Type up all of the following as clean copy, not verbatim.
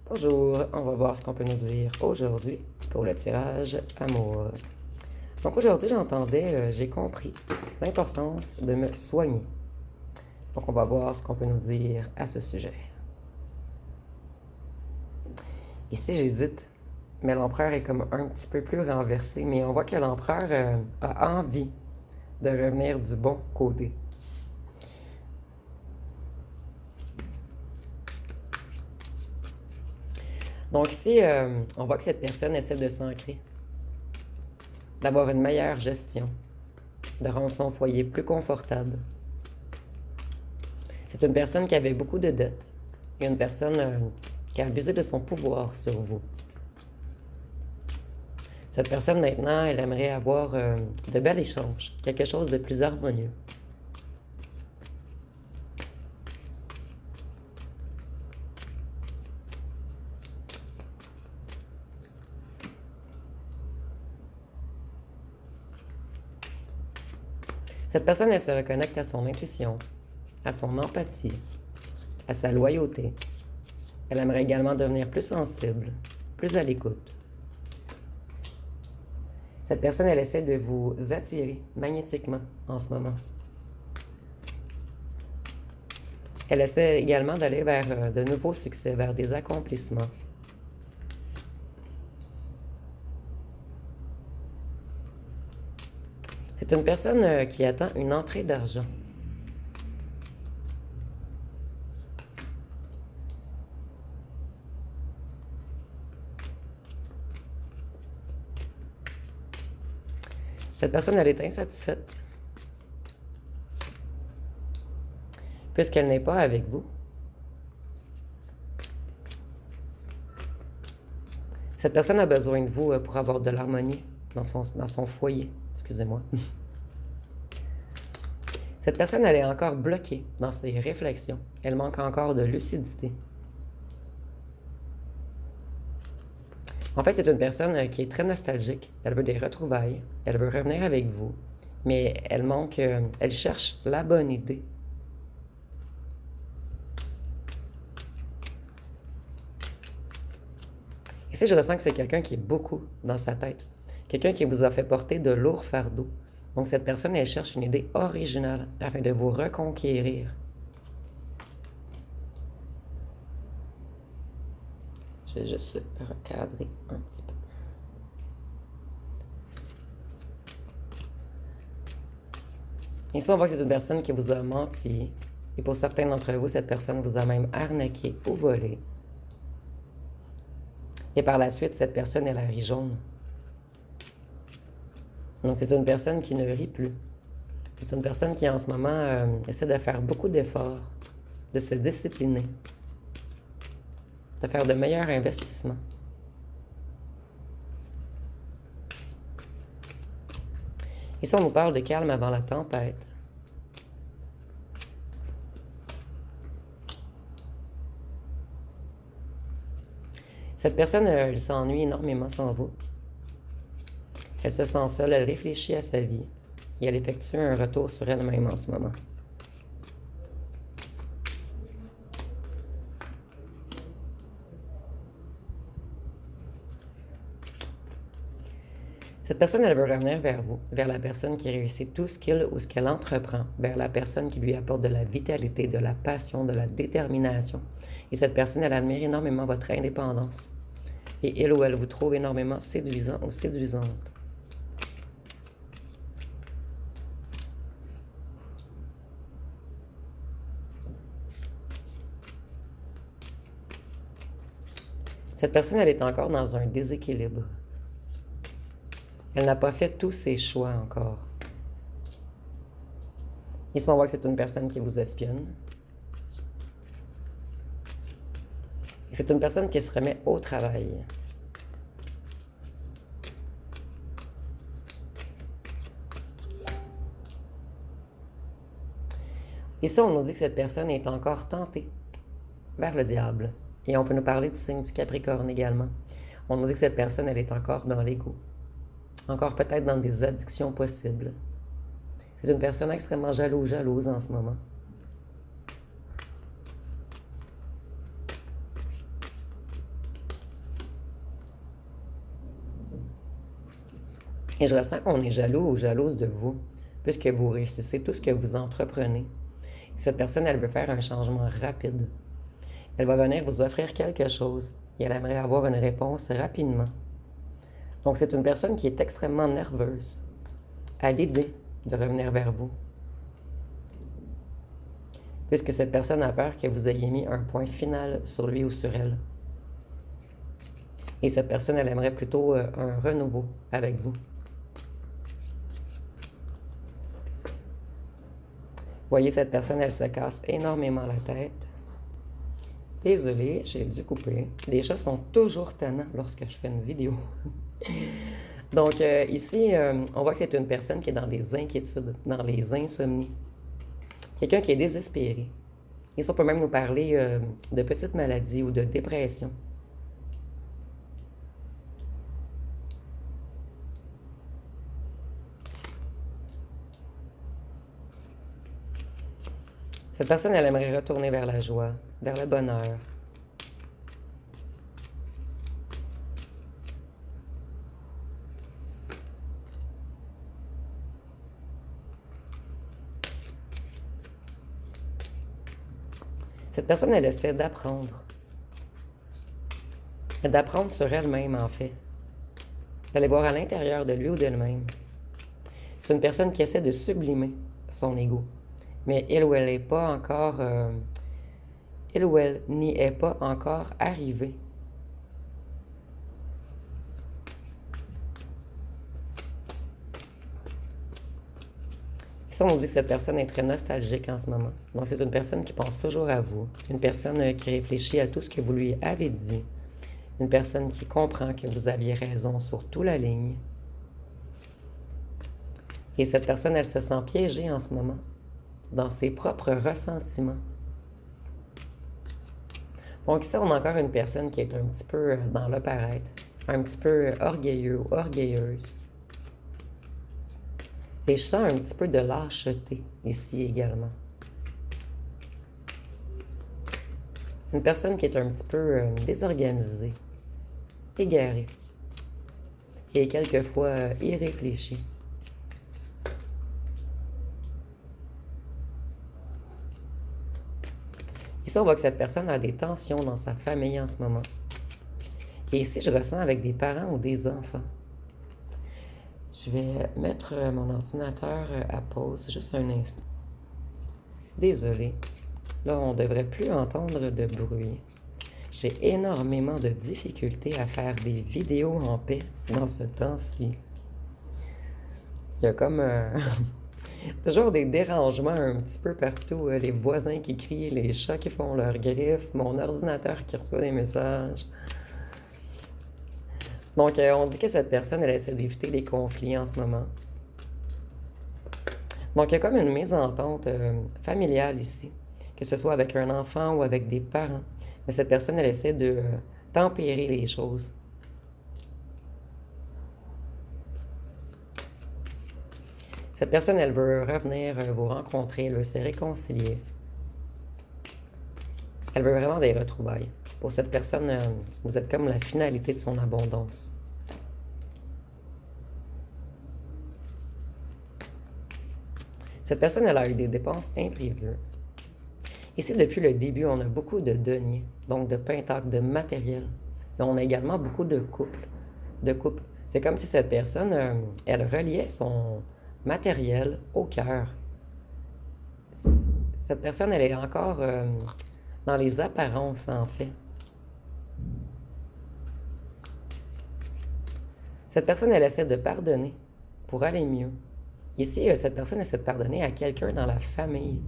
Bonjour, on va voir ce qu'on peut nous dire aujourd'hui pour le tirage amour. Donc aujourd'hui, j'ai compris l'importance de me soigner. Donc on va voir ce qu'on peut nous dire à ce sujet. Ici, j'hésite, mais l'empereur est comme un petit peu plus renversé, mais on voit que l'empereur a envie de revenir du bon côté. Donc ici, on voit que cette personne essaie de s'ancrer, d'avoir une meilleure gestion, de rendre son foyer plus confortable. C'est une personne qui avait beaucoup de dettes et une personne qui a abusé de son pouvoir sur vous. Cette personne, maintenant, elle aimerait avoir de bels échanges, quelque chose de plus harmonieux. Cette personne, elle se reconnecte à son intuition, à son empathie, à sa loyauté. Elle aimerait également devenir plus sensible, plus à l'écoute. Cette personne, elle essaie de vous attirer magnétiquement en ce moment. Elle essaie également d'aller vers de nouveaux succès, vers des accomplissements. C'est une personne qui attend une entrée d'argent. Cette personne, elle est insatisfaite puisqu'elle n'est pas avec vous. Cette personne a besoin de vous pour avoir de l'harmonie dans son foyer. Excusez-moi. Cette personne, elle est encore bloquée dans ses réflexions. Elle manque encore de lucidité. En fait, c'est une personne qui est très nostalgique. Elle veut des retrouvailles. Elle veut revenir avec vous. Mais elle cherche la bonne idée. Ici, je ressens que c'est quelqu'un qui est beaucoup dans sa tête. Quelqu'un qui vous a fait porter de lourds fardeaux. Donc, cette personne, elle cherche une idée originale afin de vous reconquérir. Je vais juste recadrer un petit peu. Ici, on voit que c'est une personne qui vous a menti. Et pour certains d'entre vous, cette personne vous a même arnaqué ou volé. Et par la suite, cette personne, elle a ri jaune. Donc, c'est une personne qui ne rit plus. C'est une personne qui, en ce moment, essaie de faire beaucoup d'efforts, de se discipliner, de faire de meilleurs investissements. Ici, on nous parle de calme avant la tempête. Cette personne, elle s'ennuie énormément sans vous. Elle se sent seule, elle réfléchit à sa vie et elle effectue un retour sur elle-même en ce moment. Cette personne, elle veut revenir vers vous, vers la personne qui réussit tout ce qu'il ou ce qu'elle entreprend, vers la personne qui lui apporte de la vitalité, de la passion, de la détermination. Et cette personne, elle admire énormément votre indépendance. Et il ou elle vous trouve énormément séduisant ou séduisante. Cette personne, elle est encore dans un déséquilibre. Elle n'a pas fait tous ses choix encore. Ici, on voit que c'est une personne qui vous espionne. C'est une personne qui se remet au travail. Ici, on nous dit que cette personne est encore tentée vers le diable. Et on peut nous parler du signe du Capricorne également. On nous dit que cette personne, elle est encore dans l'ego. Encore peut-être dans des addictions possibles. C'est une personne extrêmement jalouse en ce moment. Et je ressens qu'on est jaloux ou jalouse de vous, puisque vous réussissez tout ce que vous entreprenez. Et cette personne, elle veut faire un changement rapide. Elle va venir vous offrir quelque chose et elle aimerait avoir une réponse rapidement. Donc c'est une personne qui est extrêmement nerveuse à l'idée de revenir vers vous, puisque cette personne a peur que vous ayez mis un point final sur lui ou sur elle. Et cette personne, elle aimerait plutôt un renouveau avec vous. Voyez, cette personne, elle se casse énormément la tête. Désolée, j'ai dû couper. Les chats sont toujours tannants lorsque je fais une vidéo. Donc ici, on voit que c'est une personne qui est dans les inquiétudes, dans les insomnies. Quelqu'un qui est désespéré. Ici, on peut même nous parler de petites maladies ou de dépression. Cette personne, elle aimerait retourner vers la joie, vers le bonheur. Cette personne, elle essaie d'apprendre. D'apprendre sur elle-même, en fait. D'aller voir à l'intérieur de lui ou d'elle-même. C'est une personne qui essaie de sublimer son ego. Mais il ou elle n'est pas encore... il ou elle n'y est pas encore arrivé. Ici, on nous dit que cette personne est très nostalgique en ce moment. Donc, c'est une personne qui pense toujours à vous. Une personne qui réfléchit à tout ce que vous lui avez dit. Une personne qui comprend que vous aviez raison sur toute la ligne. Et cette personne, elle se sent piégée en ce moment dans ses propres ressentiments. Donc ici, on a encore une personne qui est un petit peu dans le paraître, un petit peu orgueilleux ou orgueilleuse. Et je sens un petit peu de lâcheté ici également. Une personne qui est un petit peu désorganisée, égarée et quelquefois irréfléchie. Ici, on voit que cette personne a des tensions dans sa famille en ce moment. Et ici, je ressens avec des parents ou des enfants. Je vais mettre mon ordinateur à pause, juste un instant. Désolée. Là, on ne devrait plus entendre de bruit. J'ai énormément de difficultés à faire des vidéos en paix dans ce temps-ci. Il y a comme toujours des dérangements un petit peu partout. Les voisins qui crient, les chats qui font leurs griffes, mon ordinateur qui reçoit des messages. Donc, on dit que cette personne, elle essaie d'éviter les conflits en ce moment. Donc, il y a comme une mésentente familiale ici, que ce soit avec un enfant ou avec des parents. Mais cette personne, elle essaie de tempérer les choses. Cette personne, elle veut revenir vous rencontrer, elle veut se réconcilier. Elle veut vraiment des retrouvailles. Pour cette personne, vous êtes comme la finalité de son abondance. Cette personne, elle a eu des dépenses imprévues. Ici, depuis le début, on a beaucoup de deniers, donc de pentacles, de matériel. Et on a également beaucoup de couples. C'est comme si cette personne, elle reliait son matériel au cœur. Cette personne, elle est encore dans les apparences, en fait. Cette personne, elle essaie de pardonner pour aller mieux. Ici, cette personne essaie de pardonner à quelqu'un dans la famille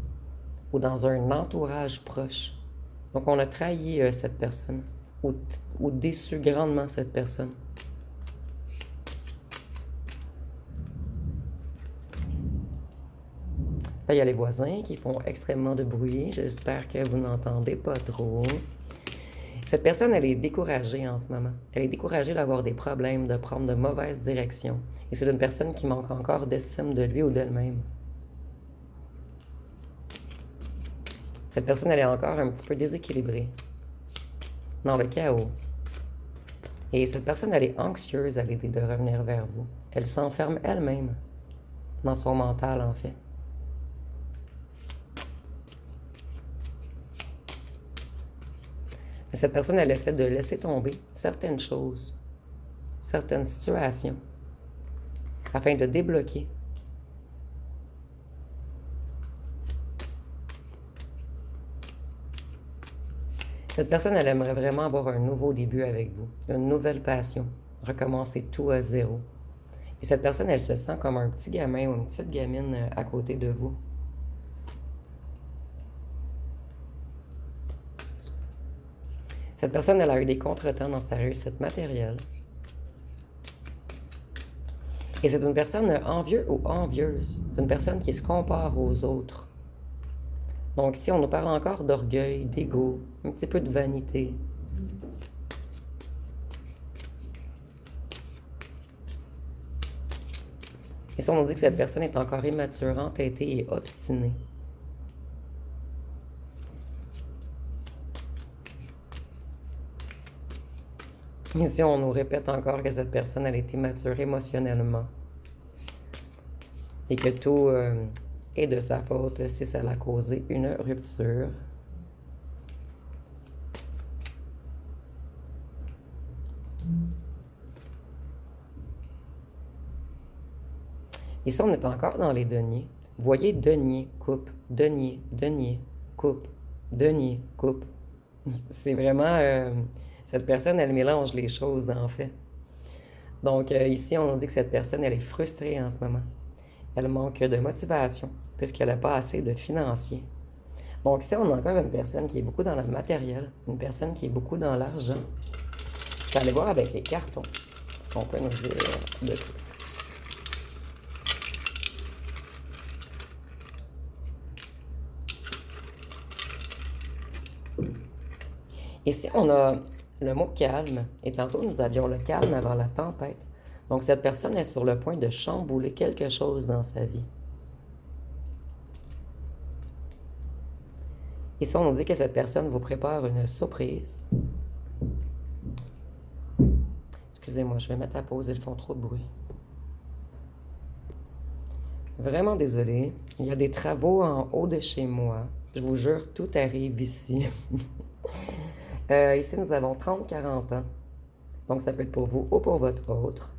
ou dans un entourage proche. Donc, on a trahi cette personne ou déçu grandement cette personne. Là, il y a les voisins qui font extrêmement de bruit. J'espère que vous n'entendez pas trop. Cette personne, elle est découragée en ce moment. Elle est découragée d'avoir des problèmes, de prendre de mauvaises directions. Et c'est une personne qui manque encore d'estime de lui ou d'elle-même. Cette personne, elle est encore un petit peu déséquilibrée, dans le chaos. Et cette personne, elle est anxieuse à l'idée de revenir vers vous. Elle s'enferme elle-même dans son mental, en fait. Mais cette personne, elle essaie de laisser tomber certaines choses, certaines situations, afin de débloquer. Cette personne, elle aimerait vraiment avoir un nouveau début avec vous, une nouvelle passion, recommencer tout à zéro. Et cette personne, elle se sent comme un petit gamin ou une petite gamine à côté de vous. Cette personne, elle a eu des contretemps dans sa réussite matérielle. Et c'est une personne envieuse ou envieuse. C'est une personne qui se compare aux autres. Donc ici, on nous parle encore d'orgueil, d'ego, un petit peu de vanité. Ici, on nous dit que cette personne est encore immature, entêtée et obstinée. Ici, on nous répète encore que cette personne, elle est immature émotionnellement. Et que tout est de sa faute si ça a causé une rupture. Ici, on est encore dans les deniers. Vous voyez denier, coupe, denier, denier, coupe, denier, coupe. C'est vraiment... cette personne, elle mélange les choses, en fait. Donc, ici, on nous dit que cette personne, elle est frustrée en ce moment. Elle manque de motivation, puisqu'elle n'a pas assez de financiers. Donc, ici, on a encore une personne qui est beaucoup dans le matériel, une personne qui est beaucoup dans l'argent. Je vais aller voir avec les cartons ce qu'on peut nous dire de tout. Ici, on a le mot calme. Et tantôt, nous avions le calme avant la tempête. Donc, cette personne est sur le point de chambouler quelque chose dans sa vie. Ici, on nous dit que cette personne vous prépare une surprise. Excusez-moi, je vais mettre à pause, ils font trop de bruit. Vraiment désolée. Il y a des travaux en haut de chez moi. Je vous jure, tout arrive ici. Ici, nous avons 30-40 ans. Donc, ça peut être pour vous ou pour votre autre.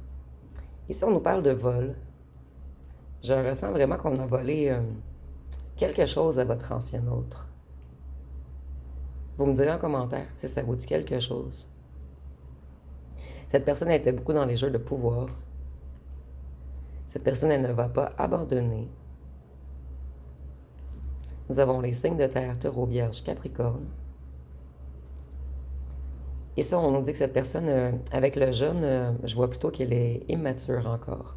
Ici, on nous parle de vol. Je ressens vraiment qu'on a volé quelque chose à votre ancien autre. Vous me direz en commentaire si ça vous dit quelque chose. Cette personne était beaucoup dans les jeux de pouvoir. Cette personne, elle ne va pas abandonner. Nous avons les signes de terre, Taureau, Vierge, Capricorne. Et ça, on nous dit que cette personne, avec le jeune, je vois plutôt qu'elle est immature encore.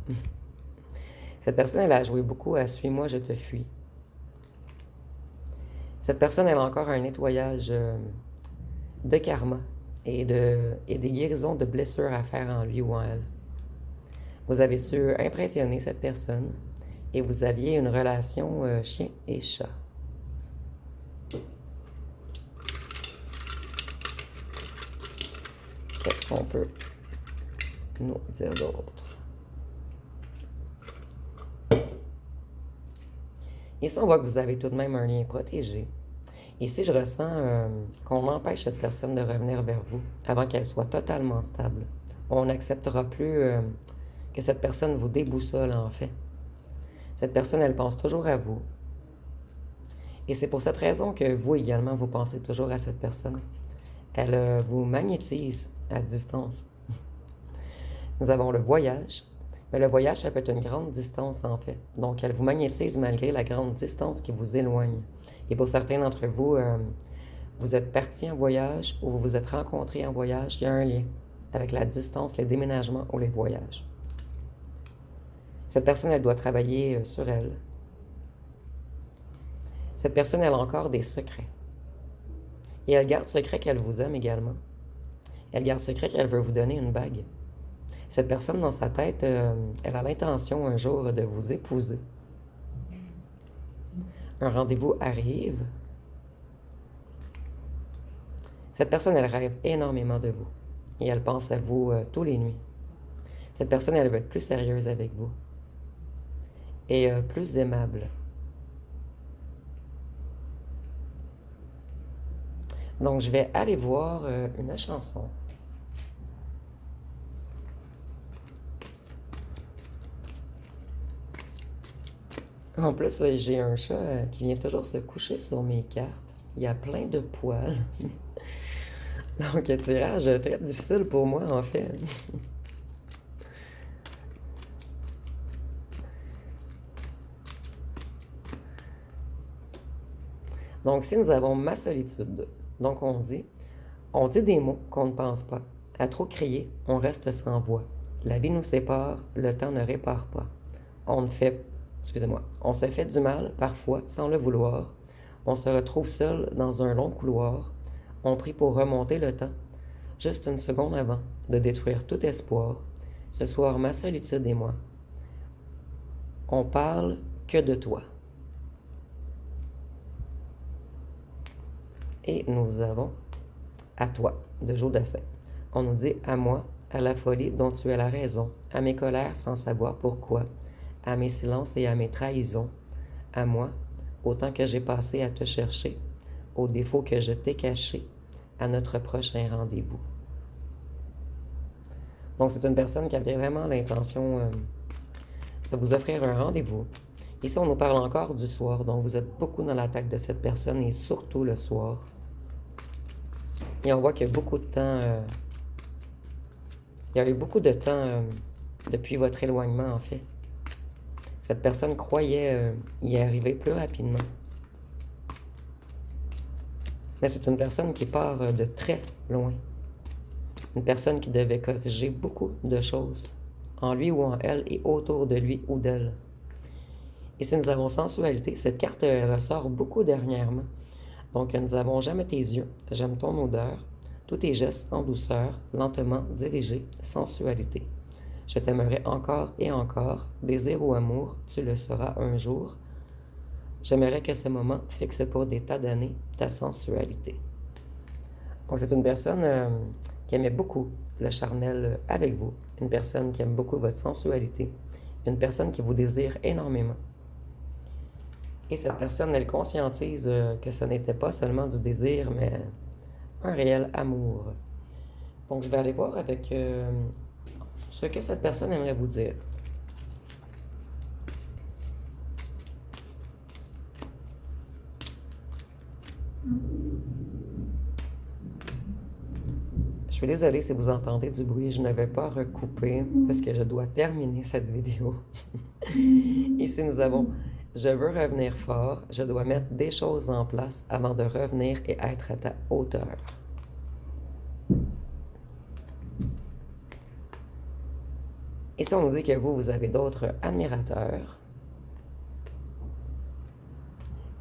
Cette personne, elle a joué beaucoup à Suis-moi, je te fuis. Cette personne, elle a encore un nettoyage de karma et des guérisons de blessures à faire en lui ou en elle. Vous avez su impressionner cette personne et vous aviez une relation chien et chat. Qu'est-ce qu'on peut nous dire d'autre? Ici, on voit que vous avez tout de même un lien protégé. Ici, je ressens qu'on empêche cette personne de revenir vers vous avant qu'elle soit totalement stable. On n'acceptera plus que cette personne vous déboussole, en fait. Cette personne, elle pense toujours à vous. Et c'est pour cette raison que vous également, vous pensez toujours à cette personne. Elle vous magnétise à distance. Nous avons le voyage. Mais le voyage, ça peut être une grande distance, en fait. Donc, elle vous magnétise malgré la grande distance qui vous éloigne. Et pour certains d'entre vous, vous êtes partis en voyage ou vous vous êtes rencontrés en voyage. Il y a un lien avec la distance, les déménagements ou les voyages. Cette personne, elle doit travailler sur elle. Cette personne, elle a encore des secrets. Et elle garde secret qu'elle vous aime également. Elle garde secret qu'elle veut vous donner une bague. Cette personne, dans sa tête, elle a l'intention un jour de vous épouser. Un rendez-vous arrive. Cette personne, elle rêve énormément de vous. et elle pense à vous tous les nuits. Cette personne, elle va être plus sérieuse avec vous et plus aimable. Donc, je vais aller voir une chanson. En plus, j'ai un chat qui vient toujours se coucher sur mes cartes. Il y a plein de poils. Donc, un tirage très difficile pour moi, en fait. Donc, si nous avons ma solitude, donc on dit des mots qu'on ne pense pas. À trop crier, on reste sans voix. La vie nous sépare, le temps ne répare pas. On ne fait, on se fait du mal, parfois, sans le vouloir. On se retrouve seul dans un long couloir. On prie pour remonter le temps, juste une seconde avant de détruire tout espoir. Ce soir, ma solitude et moi, on parle que de toi. Et nous avons à toi, de Joe Dassin. On nous dit à moi, à la folie dont tu es la raison, à mes colères sans savoir pourquoi, à mes silences et à mes trahisons, à moi, au temps que j'ai passé à te chercher, aux défauts que je t'ai cachés, à notre prochain rendez-vous. Donc, c'est une personne qui avait vraiment l'intention de vous offrir un rendez-vous. Ici, on nous parle encore du soir, donc vous êtes beaucoup dans la tête de cette personne et surtout le soir. Et on voit qu'il y a beaucoup de temps, il y a eu beaucoup de temps depuis votre éloignement, en fait. Cette personne croyait y arriver plus rapidement. Mais c'est une personne qui part de très loin. Une personne qui devait corriger beaucoup de choses, en lui ou en elle et autour de lui ou d'elle. Et si nous avons sensualité, cette carte ressort beaucoup dernièrement. Donc, nous avons j'aime tes yeux, j'aime ton odeur, tous tes gestes en douceur, lentement dirigés, sensualité. Je t'aimerai encore et encore, désir ou amour, tu le sauras un jour. J'aimerais que ce moment fixe pour des tas d'années ta sensualité. Donc, c'est une personne qui aimait beaucoup le charnel avec vous, une personne qui aime beaucoup votre sensualité, une personne qui vous désire énormément. Et cette personne, elle conscientise que ce n'était pas seulement du désir, mais un réel amour. Donc, je vais aller voir avec ce que cette personne aimerait vous dire. Je suis désolée si vous entendez du bruit, je ne vais pas recouper parce que je dois terminer cette vidéo. Ici, nous avons « Je veux revenir fort, je dois mettre des choses en place avant de revenir et être à ta hauteur. » Ici, on nous dit que vous avez d'autres admirateurs.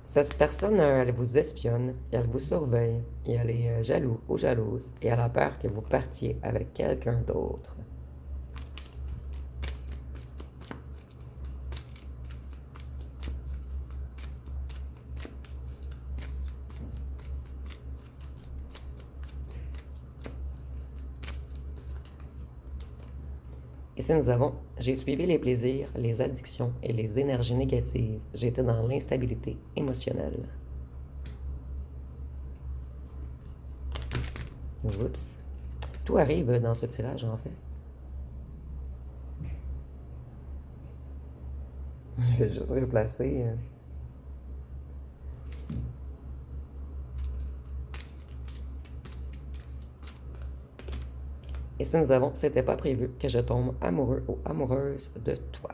Cette personne, elle vous espionne, elle vous surveille, et elle est jaloux ou jalouse, et elle a peur que vous partiez avec quelqu'un d'autre. Ici, nous avons « J'ai suivi les plaisirs, les addictions et les énergies négatives. J'étais dans l'instabilité émotionnelle. » Oups. Tout arrive dans ce tirage, en fait. Je vais juste replacer... Et si nous avons « C'était pas prévu que je tombe amoureux ou amoureuse de toi. »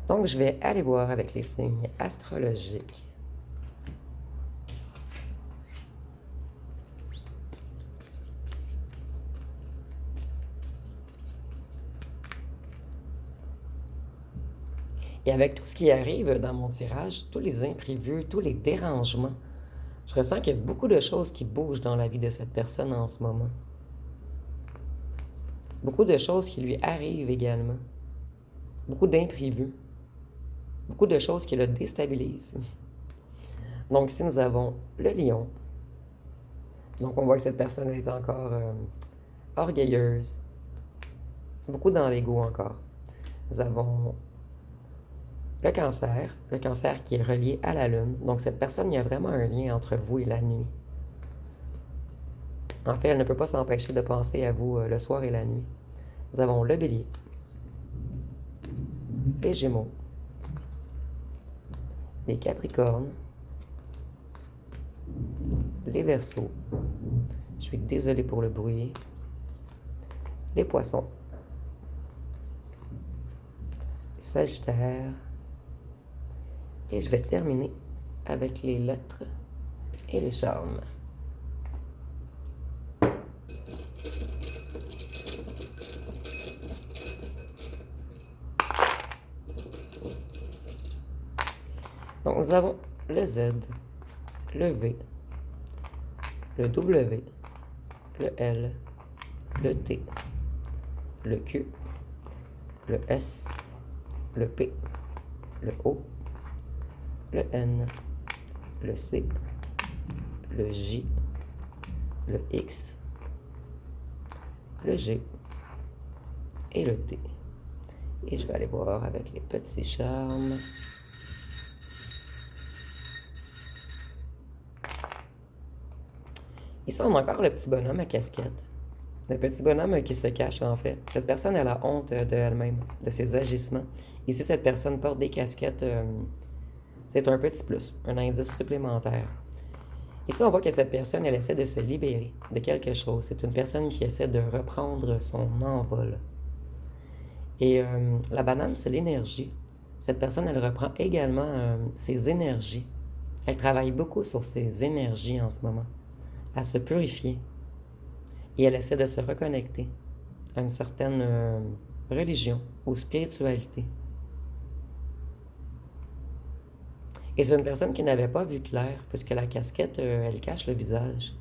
Donc, je vais aller voir avec les signes astrologiques. Et avec tout ce qui arrive dans mon tirage, tous les imprévus, tous les dérangements, je ressens qu'il y a beaucoup de choses qui bougent dans la vie de cette personne en ce moment. Beaucoup de choses qui lui arrivent également. Beaucoup d'imprévus. Beaucoup de choses qui le déstabilisent. Donc ici, nous avons le lion. Donc on voit que cette personne est encore orgueilleuse, beaucoup dans l'ego encore. Nous avons le cancer qui est relié à la lune. Donc cette personne, il y a vraiment un lien entre vous et la nuit. En fait, elle ne peut pas s'empêcher de penser à vous le soir et la nuit. Nous avons le bélier, les gémeaux, les capricornes, les verseaux. Je suis désolée pour le bruit. Les poissons, les sagittaires. Et je vais terminer avec les lettres et les charmes. Donc, nous avons le Z, le V, le W, le L, le T, le Q, le S, le P, le O, le N, le C, le J, le X, le G et le T. Et je vais aller voir avec les petits charmes. Ici, on a encore le petit bonhomme à casquette. Le petit bonhomme qui se cache, en fait. Cette personne, elle a honte de elle-même, de ses agissements. Ici, cette personne porte des casquettes. C'est un petit plus, un indice supplémentaire. Ici, on voit que cette personne, elle essaie de se libérer de quelque chose. C'est une personne qui essaie de reprendre son envol. Et la banane, c'est l'énergie. Cette personne, elle reprend également ses énergies. Elle travaille beaucoup sur ses énergies en ce moment, à se purifier. Et elle essaie de se reconnecter à une certaine religion ou spiritualité. Et c'est une personne qui n'avait pas vu clair, puisque la casquette, elle cache le visage.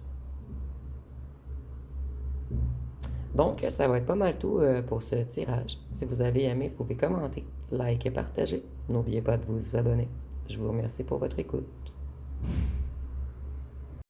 Donc, ça va être pas mal tout pour ce tirage. Si vous avez aimé, vous pouvez commenter, like et partager. N'oubliez pas de vous abonner. Je vous remercie pour votre écoute.